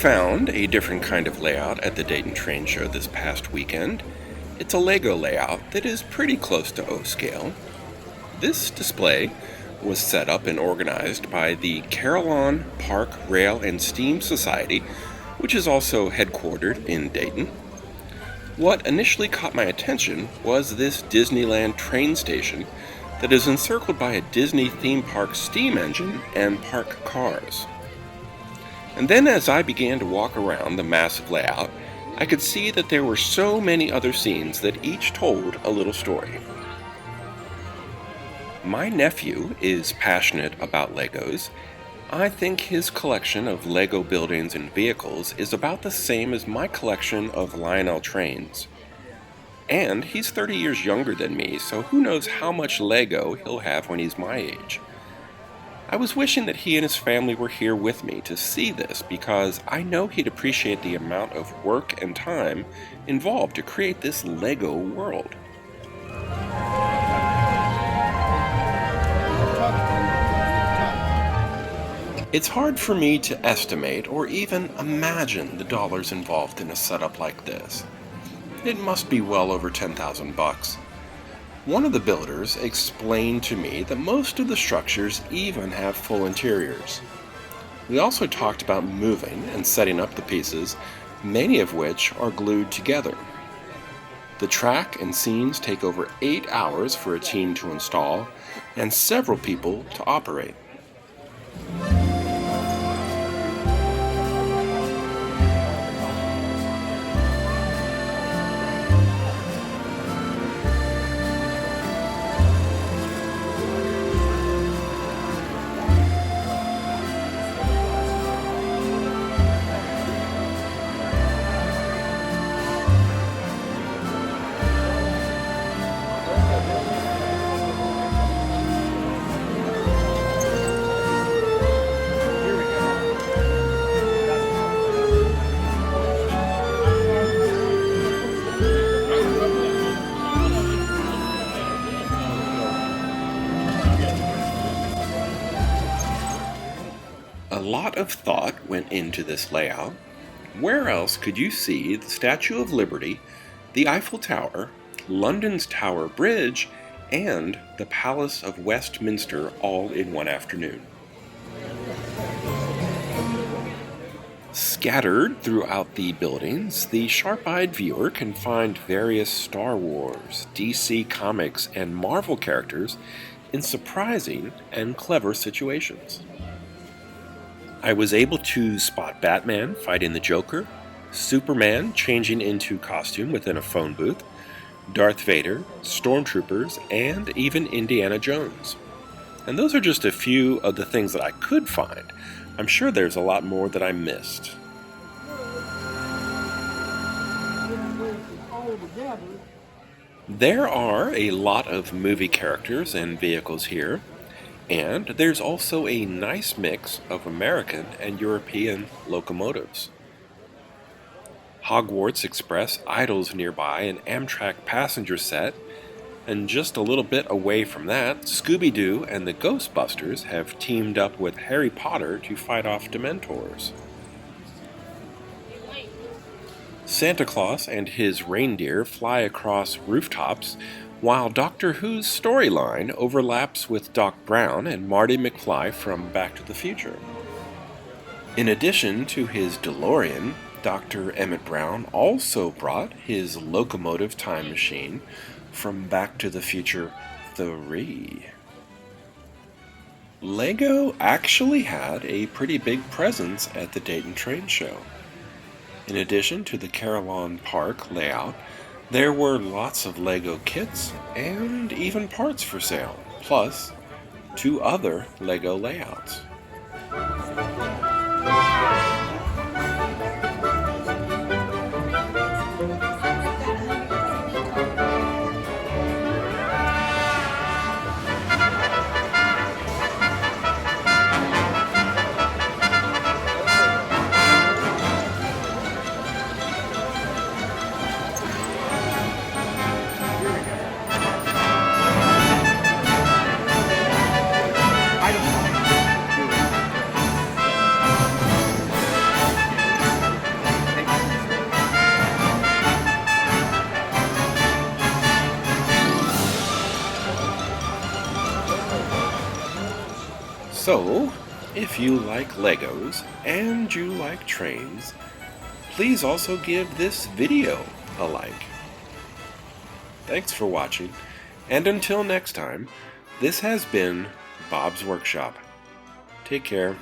found a different kind of layout at the Dayton Train Show this past weekend. It's a Lego layout that is pretty close to O-scale. This display was set up and organized by the Carillon Park, Rail, and Steam Society, which is also headquartered in Dayton. What initially caught my attention was this Disneyland train station that is encircled by a Disney theme park steam engine and park cars. And then as I began to walk around the massive layout, I could see that there were so many other scenes that each told a little story. My nephew is passionate about Legos. I think his collection of Lego buildings and vehicles is about the same as my collection of Lionel trains. And he's 30 years younger than me, so who knows how much Lego he'll have when he's my age. I was wishing that he and his family were here with me to see this because I know he'd appreciate the amount of work and time involved to create this Lego world. It's hard for me to estimate or even imagine the dollars involved in a setup like this. It must be well over $10,000. One of the builders explained to me that most of the structures even have full interiors. We also talked about moving and setting up the pieces, many of which are glued together. The track and scenes take over 8 hours for a team to install and several people to operate. A lot of thought went into this layout. Where else could you see the Statue of Liberty, the Eiffel Tower, London's Tower Bridge, and the Palace of Westminster all in one afternoon? Scattered throughout the buildings, the sharp-eyed viewer can find various Star Wars, DC Comics, and Marvel characters in surprising and clever situations. I was able to spot Batman fighting the Joker, Superman changing into costume within a phone booth, Darth Vader, Stormtroopers, and even Indiana Jones. And those are just a few of the things that I could find. I'm sure there's a lot more that I missed. There are a lot of movie characters and vehicles here. And there's also a nice mix of American and European locomotives. Hogwarts Express idles nearby an Amtrak passenger set, and just a little bit away from that, Scooby-Doo and the Ghostbusters have teamed up with Harry Potter to fight off Dementors. Santa Claus and his reindeer fly across rooftops, while Doctor Who's storyline overlaps with Doc Brown and Marty McFly from Back to the Future. In addition to his DeLorean, Dr. Emmett Brown also brought his locomotive time machine from Back to the Future 3. Lego actually had a pretty big presence at the Dayton Train Show. In addition to the Carillon Park layout, there were lots of Lego kits and even parts for sale, plus 2 other Lego layouts. So, if you like Legos and you like trains, please also give this video a like. Thanks for watching, and until next time, this has been Bob's Workshop. Take care.